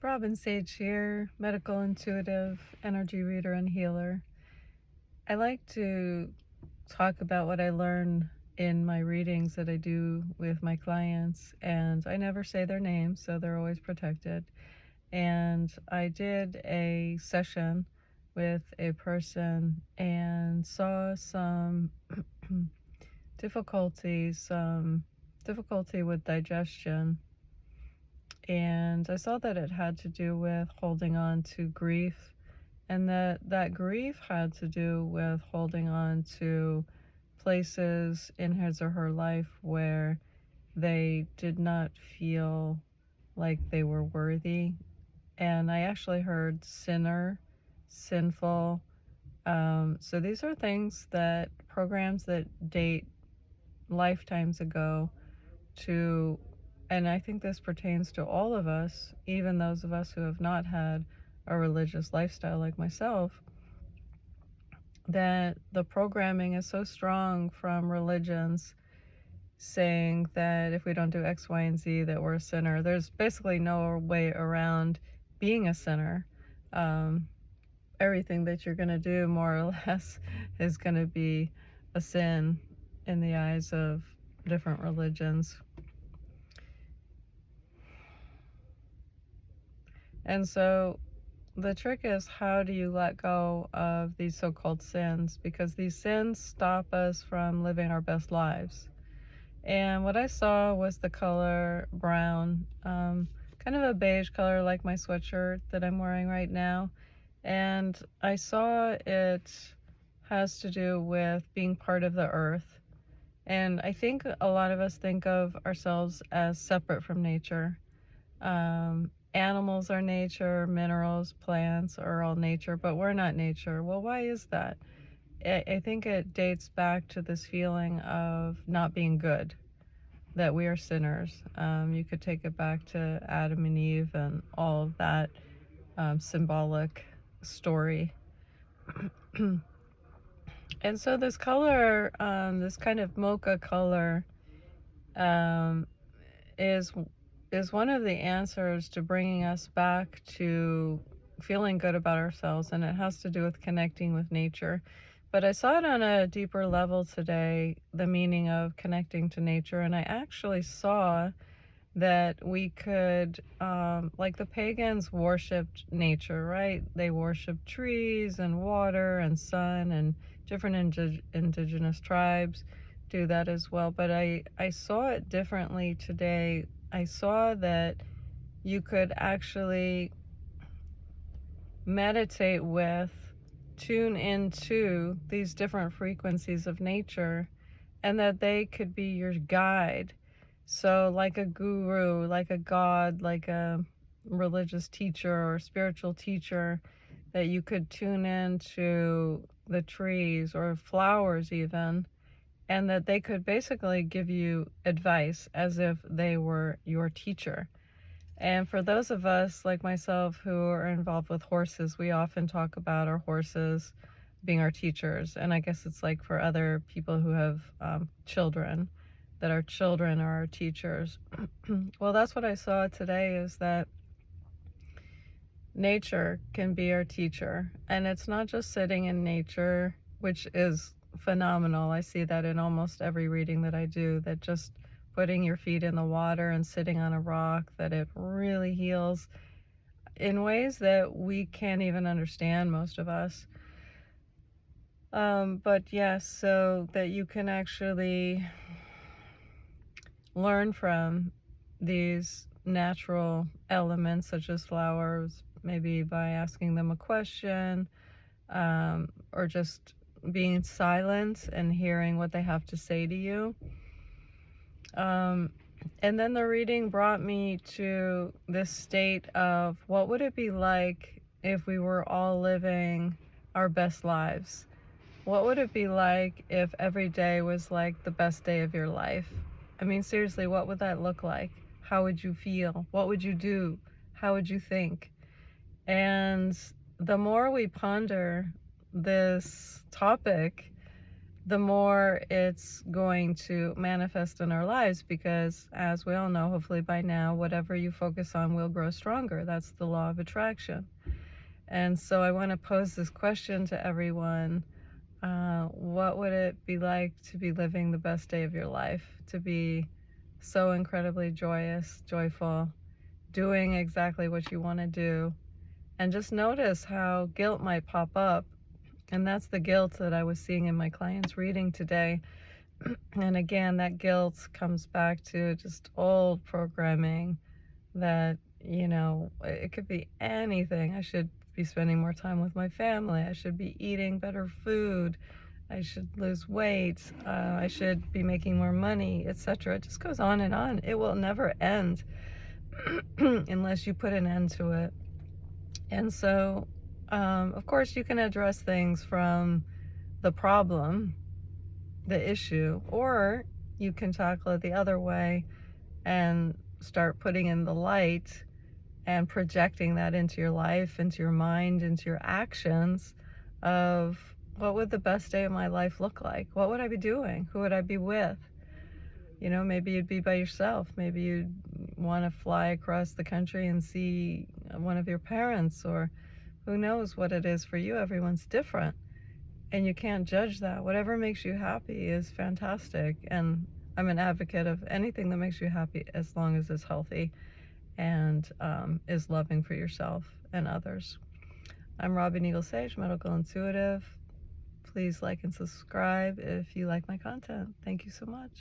Robin Sage here, medical intuitive, energy reader, and healer. I like to talk about what I learn in my readings that I do with my clients, and I never say their names, so they're always protected. And I did a session with a person and saw some difficulty with digestion, and I saw that it had to do with holding on to grief, and that grief had to do with holding on to places in his or her life where they did not feel like they were worthy. And I actually heard sinner, sinful. So these are things that programs that date lifetimes ago to, and I think this pertains to all of us, even those of us who have not had a religious lifestyle like myself, that the programming is so strong from religions saying that if we don't do X, Y, and Z, that we're a sinner. There's basically no way around being a sinner. Um, Everything that you're going to do, more or less, is going to be a sin in the eyes of different religions. And so the trick is, how do you let go of these so-called sins? Because these sins stop us from living our best lives. And what I saw was the color brown, kind of a beige color like my sweatshirt that I'm wearing right now. And I saw it has to do with being part of the earth. And I think a lot of us think of ourselves as separate from nature. Animals are nature, minerals, plants are all nature, but we're not nature. Well, why is that? I think it dates back to this feeling of not being good, that we are sinners. You could take it back to Adam and Eve and all of that symbolic story. And so this color, this kind of mocha color, um, is one of the answers to bringing us back to feeling good about ourselves, and it has to do with connecting with nature. But I saw it on a deeper level today, the meaning of connecting to nature, and I actually saw that we could, like the pagans worshipped nature, right? They worshipped trees and water and sun, and different indigenous tribes do that as well. But I saw it differently today. I saw that you could actually meditate with, tune into these different frequencies of nature, and that they could be your guide. So like a guru, like a god, like a religious teacher or spiritual teacher, that you could tune into the trees or flowers even, and that they could basically give you advice as if they were your teacher. And for those of us like myself who are involved with horses, we often talk about our horses being our teachers. And I guess it's like for other people who have children, that our children are our teachers. Well, that's what I saw today, is that nature can be our teacher. And it's not just sitting in nature, which is phenomenal. I see that in almost every reading that I do, that just putting your feet in the water and sitting on a rock, that it really heals in ways that we can't even understand, most of us. But yes, so that you can actually learn from these natural elements such as flowers, maybe by asking them a question, or just being silent and hearing what they have to say to you. And then the reading brought me to this state of, what would it be like if we were all living our best lives? What would it be like if every day was like the best day of your life? I mean, seriously, what would that look like? How would you feel? What would you do? How would you think? And the more we ponder this topic, the more it's going to manifest in our lives, because as we all know, hopefully by now, whatever you focus on will grow stronger. That's the law of attraction. And so I want to pose this question to everyone. What would it be like to be living the best day of your life? To be so incredibly joyous, joyful, doing exactly what you want to do. And just notice how guilt might pop up. And that's the guilt that I was seeing in my client's reading today. And again, that guilt comes back to just old programming that, it could be anything. I should be spending more time with my family. I should be eating better food. I should lose weight. I should be making more money, etc. It just goes on and on. It will never end unless you put an end to it. And so, of course, you can address things from the problem, the issue, or you can tackle it the other way and start putting in the light and projecting that into your life, into your mind, into your actions of what would the best day of my life look like? What would I be doing? Who would I be with? Maybe you'd be by yourself. Maybe you'd want to fly across the country and see one of your parents, or who knows what it is for you. Everyone's different, and you can't judge that. Whatever makes you happy is fantastic, and I'm an advocate of anything that makes you happy as long as it's healthy and is loving for yourself and others. I'm Robin Eagle Sage, Medical Intuitive. Please like and subscribe if you like my content. Thank you so much.